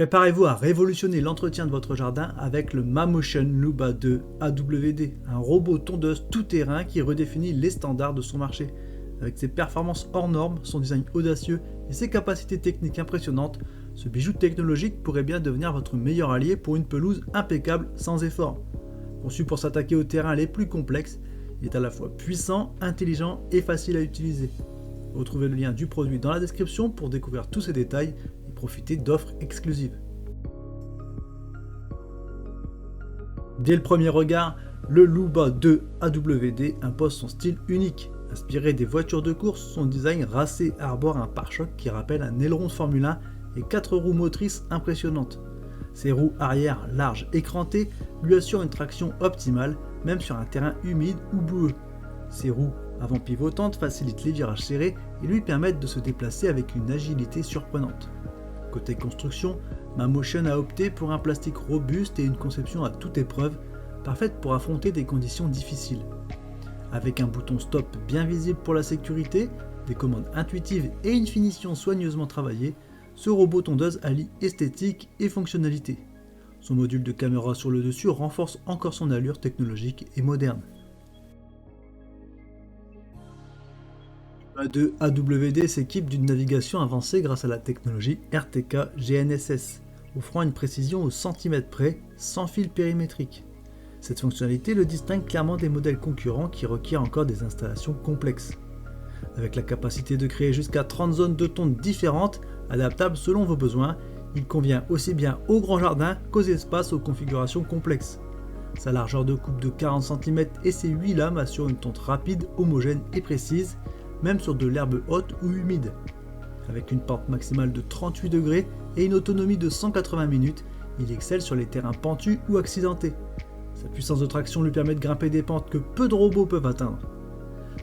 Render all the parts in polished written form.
Préparez-vous à révolutionner l'entretien de votre jardin avec le Mamotion Luba 2 AWD, un robot tondeuse tout-terrain qui redéfinit les standards de son marché. Avec ses performances hors normes, son design audacieux et ses capacités techniques impressionnantes, ce bijou technologique pourrait bien devenir votre meilleur allié pour une pelouse impeccable sans effort. Conçu pour s'attaquer aux terrains les plus complexes, il est à la fois puissant, intelligent et facile à utiliser. Retrouvez le lien du produit dans la description pour découvrir tous ces détails et profiter d'offres exclusives. Dès le premier regard, le Luba 2 AWD impose son style unique. Inspiré des voitures de course, son design racé arbore un pare-choc qui rappelle un aileron de Formule 1 et 4 roues motrices impressionnantes. Ses roues arrière larges et crantées lui assurent une traction optimale, même sur un terrain humide ou boueux. Ses roues avant pivotantes facilitent les virages serrés et lui permettent de se déplacer avec une agilité surprenante. Côté construction, Mamotion a opté pour un plastique robuste et une conception à toute épreuve, parfaite pour affronter des conditions difficiles. Avec un bouton stop bien visible pour la sécurité, des commandes intuitives et une finition soigneusement travaillée, ce robot tondeuse allie esthétique et fonctionnalité. Son module de caméra sur le dessus renforce encore son allure technologique et moderne. Le 2 AWD s'équipe d'une navigation avancée grâce à la technologie RTK GNSS, offrant une précision au centimètre près, sans fil périmétrique. Cette fonctionnalité le distingue clairement des modèles concurrents qui requièrent encore des installations complexes. Avec la capacité de créer jusqu'à 30 zones de tonte différentes, adaptables selon vos besoins, il convient aussi bien aux grands jardins qu'aux espaces aux configurations complexes. Sa largeur de coupe de 40 cm et ses 8 lames assurent une tonte rapide, homogène et précise, même sur de l'herbe haute ou humide. Avec une pente maximale de 38 degrés et une autonomie de 180 minutes, il excelle sur les terrains pentus ou accidentés. Sa puissance de traction lui permet de grimper des pentes que peu de robots peuvent atteindre.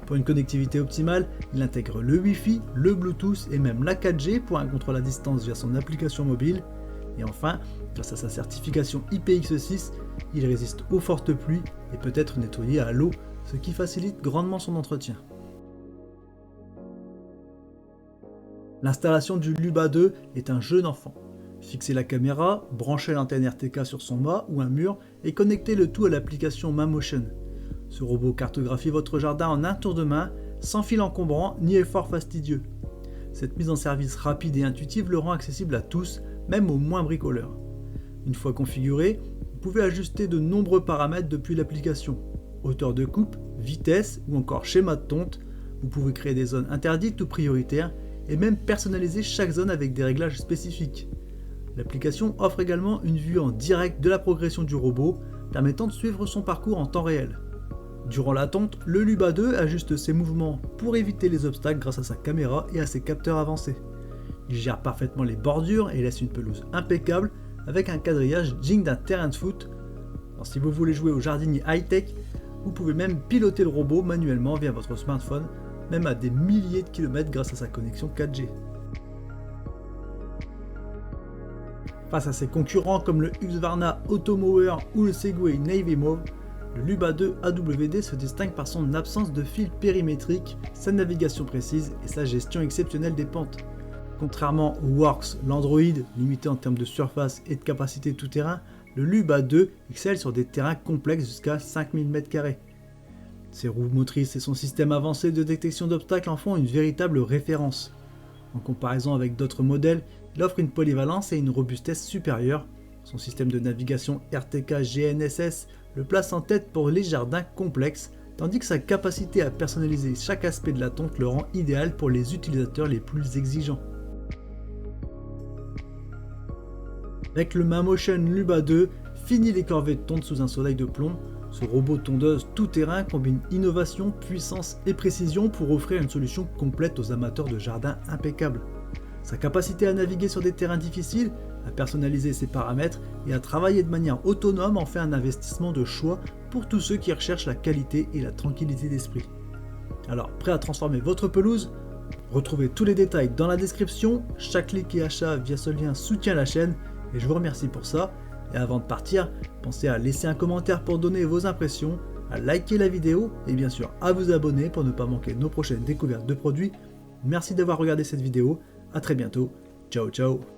Pour une connectivité optimale, il intègre le Wi-Fi, le Bluetooth et même la 4G pour un contrôle à distance via son application mobile. Et enfin, grâce à sa certification IPX6, il résiste aux fortes pluies et peut être nettoyé à l'eau, ce qui facilite grandement son entretien. L'installation du Luba 2 est un jeu d'enfant. Fixez la caméra, branchez l'antenne RTK sur son mât ou un mur et connectez le tout à l'application Mamotion. Ce robot cartographie votre jardin en un tour de main, sans fil encombrant ni effort fastidieux. Cette mise en service rapide et intuitive le rend accessible à tous, même aux moins bricoleurs. Une fois configuré, vous pouvez ajuster de nombreux paramètres depuis l'application. Hauteur de coupe, vitesse ou encore schéma de tonte. Vous pouvez créer des zones interdites ou prioritaires et même personnaliser chaque zone avec des réglages spécifiques. L'application offre également une vue en direct de la progression du robot, permettant de suivre son parcours en temps réel. Durant la tonte, le Luba 2 ajuste ses mouvements pour éviter les obstacles grâce à sa caméra et à ses capteurs avancés. Il gère parfaitement les bordures et laisse une pelouse impeccable avec un quadrillage digne d'un terrain de foot. Alors, si vous voulez jouer au jardinier high-tech, vous pouvez même piloter le robot manuellement via votre smartphone, même à des milliers de kilomètres grâce à sa connexion 4G. Face à ses concurrents comme le Husqvarna Automower ou le Segway Navy Mauve, le Luba 2 AWD se distingue par son absence de fil périmétrique, sa navigation précise et sa gestion exceptionnelle des pentes. Contrairement au Works, l'Android, limité en termes de surface et de capacité tout-terrain, le Luba 2 excelle sur des terrains complexes jusqu'à 5000 m². Ses roues motrices et son système avancé de détection d'obstacles en font une véritable référence. En comparaison avec d'autres modèles, il offre une polyvalence et une robustesse supérieures. Son système de navigation RTK GNSS le place en tête pour les jardins complexes, tandis que sa capacité à personnaliser chaque aspect de la tonte le rend idéal pour les utilisateurs les plus exigeants. Avec le Mamotion Luba 2, fini les corvées de tonte sous un soleil de plomb. Ce robot tondeuse tout-terrain combine innovation, puissance et précision pour offrir une solution complète aux amateurs de jardins impeccables. Sa capacité à naviguer sur des terrains difficiles, à personnaliser ses paramètres et à travailler de manière autonome en fait un investissement de choix pour tous ceux qui recherchent la qualité et la tranquillité d'esprit. Alors, prêt à transformer votre pelouse? Retrouvez tous les détails dans la description. Chaque clic et achat via ce lien soutient la chaîne et je vous remercie pour ça. Et avant de partir, pensez à laisser un commentaire pour donner vos impressions, à liker la vidéo et bien sûr à vous abonner pour ne pas manquer nos prochaines découvertes de produits. Merci d'avoir regardé cette vidéo, à très bientôt, ciao ciao.